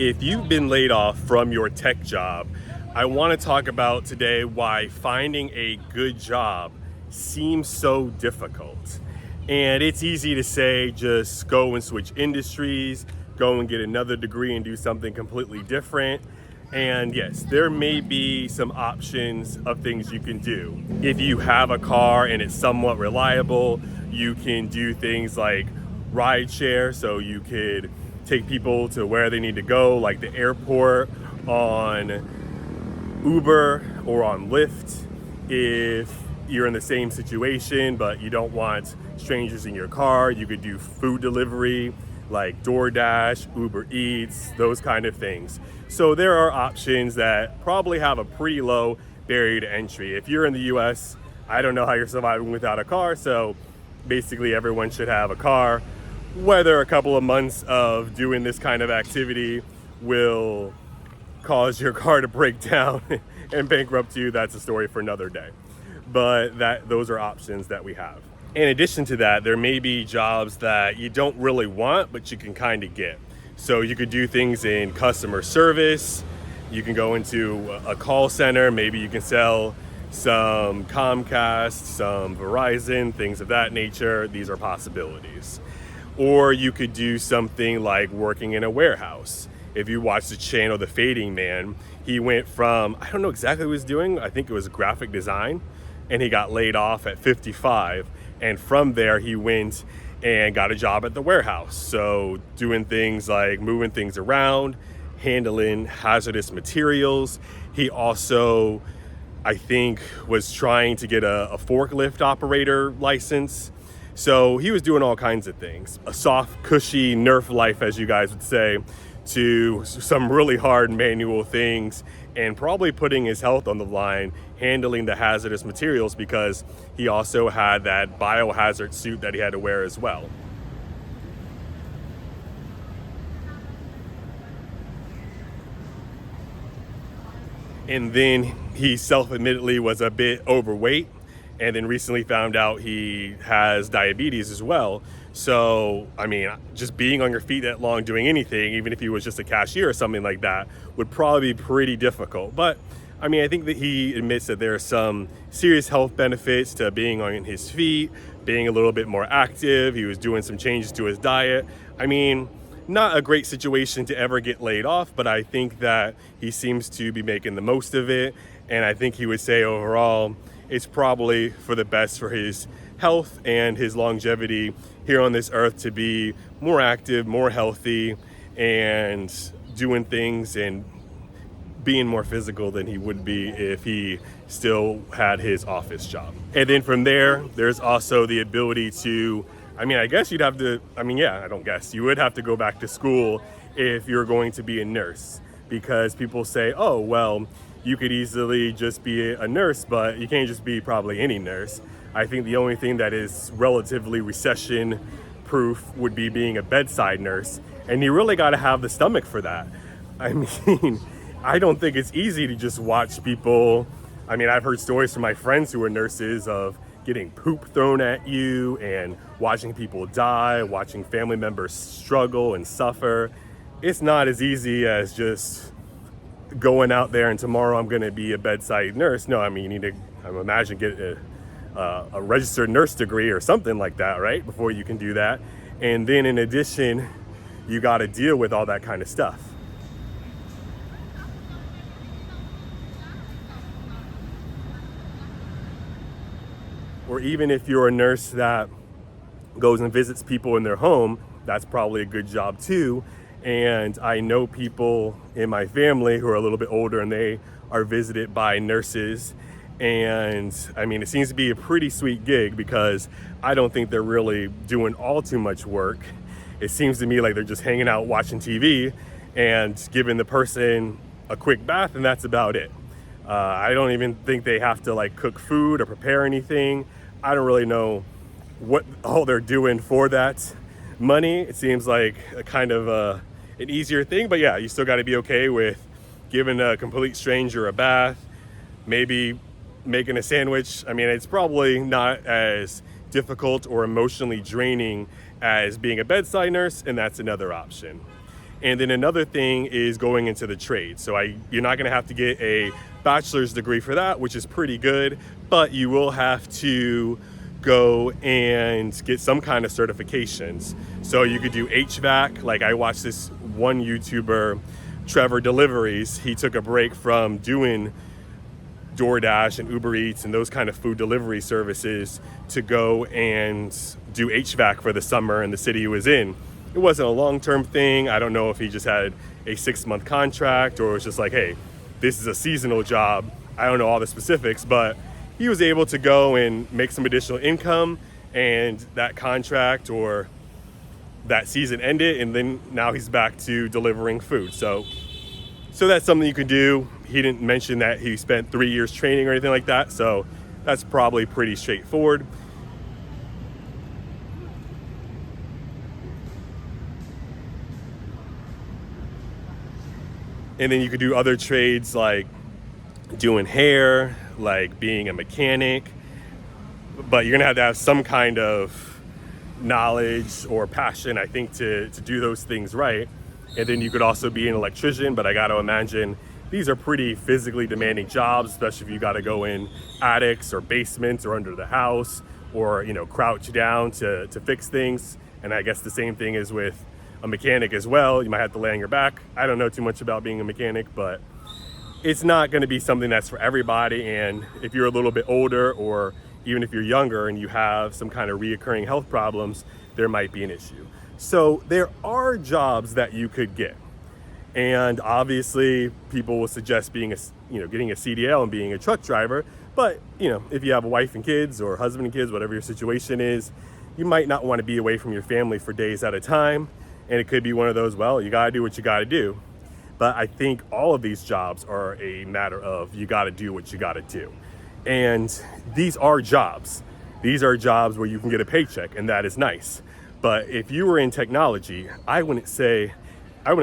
If you've been laid off from your tech job, I want to talk about today why finding a good job seems so difficult. And it's easy to say just go and switch industries, go and get another degree and do something completely different. And yes, there may be some options of things you can do. If you have a car and it's somewhat reliable, you can do things like ride share, so you could take people to where they need to go, like the airport, on Uber or on Lyft. If you're in the same situation but you don't want strangers in your car, you could do food delivery like DoorDash, Uber Eats, those kind of things. So there are options that probably have a pretty low barrier to entry. If you're in the US, I don't know how you're surviving without a car, so basically everyone should have a car. Whether a couple of months of doing this kind of activity will cause your car to break down and bankrupt you, that's a story for another day. But those are options that we have. In addition to that, there may be jobs that you don't really want, but you can kind of get. So you could do things in customer service. You can go into a call center. Maybe you can sell some Comcast, some Verizon, things of that nature. These are possibilities. Or you could do something like working in a warehouse. If you watch the channel The Fading Man, he went from, I don't know exactly what he was doing, I think it was graphic design, and he got laid off at 55. And from there, he went and got a job at the warehouse. So doing things like moving things around, handling hazardous materials. He also, I think, was trying to get a forklift operator license. So he was doing all kinds of things. A soft, cushy Nerf life, as you guys would say, to some really hard manual things, and probably putting his health on the line, handling the hazardous materials, because he also had that biohazard suit that he had to wear as well. And then he self-admittedly was a bit overweight, and then recently found out he has diabetes as well. So, I mean, just being on your feet that long doing anything, even if he was just a cashier or something like that, would probably be pretty difficult. But I mean, I think that he admits that there are some serious health benefits to being on his feet, being a little bit more active. He was doing some changes to his diet. I mean, not a great situation to ever get laid off, but I think that he seems to be making the most of it. And I think he would say overall, it's probably for the best for his health and his longevity here on this earth to be more active, more healthy, and doing things and being more physical than he would be if he still had his office job. And then from there, there's also the ability to, I mean, I guess you'd have to, I mean, yeah, I don't guess, you would have to go back to school if you're going to be a nurse, because people say, oh, well, you could easily just be a nurse, but you can't just be probably any nurse. I think the only thing that is relatively recession proof would be being a bedside nurse. And you really got to have the stomach for that. I mean, I don't think it's easy to just watch people. I mean, I've heard stories from my friends who are nurses of getting poop thrown at you and watching people die, watching family members struggle and suffer. It's not as easy as just going out there and tomorrow I'm going to be a bedside nurse. No, I mean, you need to, I imagine, get a registered nurse degree or something like that, right? Before you can do that. And then in addition, you got to deal with all that kind of stuff. Or even if you're a nurse that goes and visits people in their home, that's probably a good job too. And I know people in my family who are a little bit older and they are visited by nurses. And I mean, it seems to be a pretty sweet gig because I don't think they're really doing all too much work. It seems to me like they're just hanging out watching TV and giving the person a quick bath, and that's about it. I don't even think they have to like cook food or prepare anything. I don't really know what all they're doing for that money. It seems like a kind of an easier thing, but yeah, you still got to be okay with giving a complete stranger a bath, maybe making a sandwich. I mean, it's probably not as difficult or emotionally draining as being a bedside nurse, and that's another option. And then another thing is going into the trade. So you're not going to have to get a bachelor's degree for that, which is pretty good, but you will have to go and get some kind of certifications. So you could do HVAC. Like I watched this one YouTuber, Trevor Deliveries. He took a break from doing DoorDash and Uber Eats and those kind of food delivery services to go and do HVAC for the summer in the city he was in. It wasn't a long-term thing. I don't know if he just had a 6-month contract or it was just like, hey, this is a seasonal job. I don't know all the specifics, but he was able to go and make some additional income, and that contract or that season ended, and then now he's back to delivering food. So that's something you could do. He didn't mention that he spent 3 years training or anything like that, so that's probably pretty straightforward. And then you could do other trades like doing hair, like being a mechanic, but you're gonna have some kind of knowledge or passion, I think, to do those things right. And then you could also be an electrician, but I gotta imagine these are pretty physically demanding jobs, especially if you gotta go in attics or basements or under the house, or crouch down to fix things. And I guess the same thing is with a mechanic as well. You might have to lay on your back. I don't know too much about being a mechanic, but it's not going to be something that's for everybody. And if you're a little bit older, or even if you're younger and you have some kind of reoccurring health problems, there might be an issue. So there are jobs that you could get. And obviously people will suggest getting a CDL and being a truck driver. But if you have a wife and kids or husband and kids, whatever your situation is, you might not want to be away from your family for days at a time. And it could be one of those, well, you got to do what you got to do. But I think all of these jobs are a matter of you got to do what you got to do. And these are jobs. These are jobs where you can get a paycheck, and that is nice. But if you were in technology, I wouldn't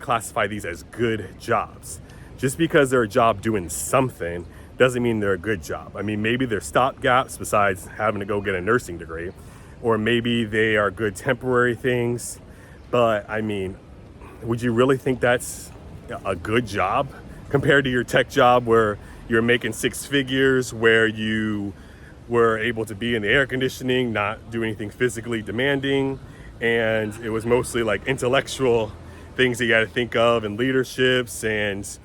classify these as good jobs. Just because they're a job doing something doesn't mean they're a good job. I mean, maybe they're stopgaps besides having to go get a nursing degree, or maybe they are good temporary things. But I mean, would you really think that's a good job compared to your tech job where you're making 6 figures, where you were able to be in the air conditioning, not do anything physically demanding, and it was mostly like intellectual things that you got to think of and leaderships and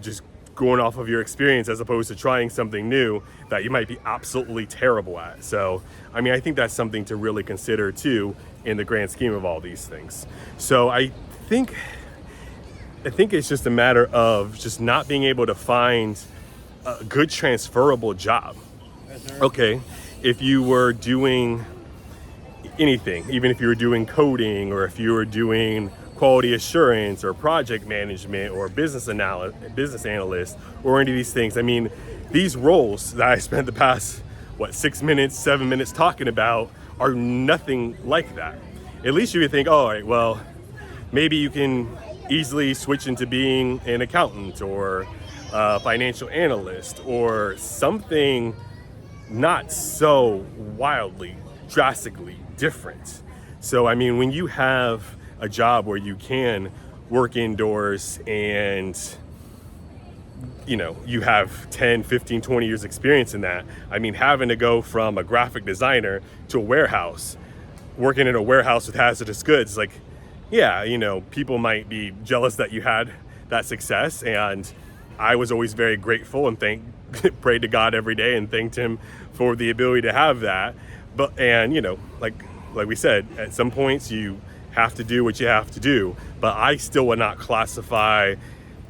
just going off of your experience as opposed to trying something new that you might be absolutely terrible at. So I mean, I think that's something to really consider too in the grand scheme of all these things. So I think it's just a matter of just not being able to find a good transferable job. Okay, if you were doing anything, even if you were doing coding, or if you were doing quality assurance or project management or business analyst or any of these things. I mean, these roles that I spent the past 6 minutes, 7 minutes talking about are nothing like that. At least you would think, all right, well, maybe you can easily switch into being an accountant or a financial analyst or something not so wildly, drastically different. So, I mean, when you have a job where you can work indoors and you have 10, 15, 20 years experience in that. I mean, having to go from a graphic designer to a warehouse, working in a warehouse with hazardous goods, like, yeah, people might be jealous that you had that success. And I was always very grateful and prayed to God every day and thanked him for the ability to have that. But, and like we said, at some points you have to do what you have to do, but I still would not classify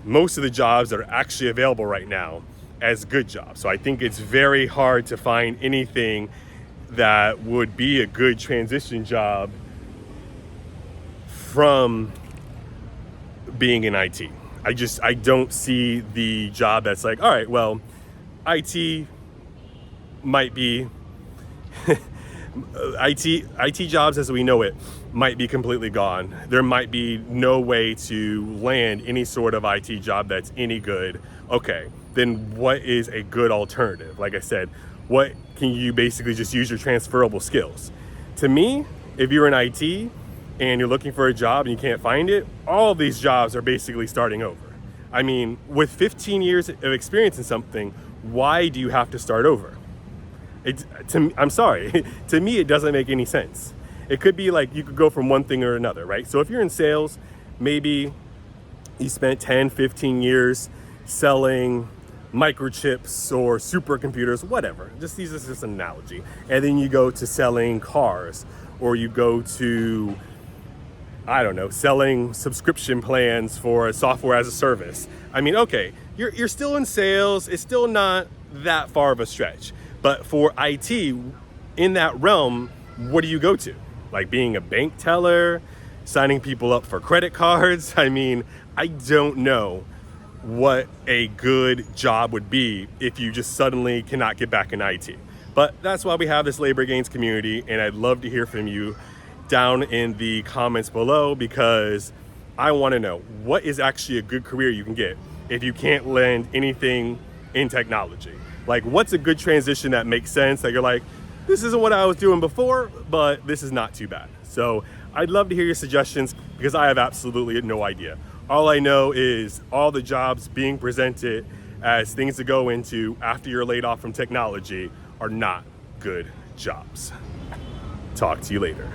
most of the jobs that are actually available right now as good jobs. So I think it's very hard to find anything that would be a good transition job from being in IT. I don't see the job that's like, all right, well, IT might be IT jobs as we know it might be completely gone. There might be no way to land any sort of IT job that's any good. Okay, then what is a good alternative? Like I said, what can you basically just use your transferable skills? To me, if you're in IT, and you're looking for a job and you can't find it, all these jobs are basically starting over. I mean, with 15 years of experience in something, why do you have to start over? I'm sorry, to me it doesn't make any sense. It could be like you could go from one thing or another, right? So if you're in sales, maybe you spent 10, 15 years selling microchips or supercomputers, whatever. This is just an analogy. And then you go to selling cars, or you go to, I don't know, selling subscription plans for software as a service. I mean, okay, you're still in sales. It's still not that far of a stretch. But for IT, in that realm, what do you go to? Like being a bank teller, signing people up for credit cards? I mean, I don't know what a good job would be if you just suddenly cannot get back in IT. But that's why we have this labor gains community, and I'd love to hear from you down in the comments below, because I want to know what is actually a good career you can get if you can't land anything in technology. Like, what's a good transition that makes sense, that you're like, this isn't what I was doing before, but this is not too bad. So I'd love to hear your suggestions, because I have absolutely no idea. All I know is all the jobs being presented as things to go into after you're laid off from technology are not good jobs. Talk to you later.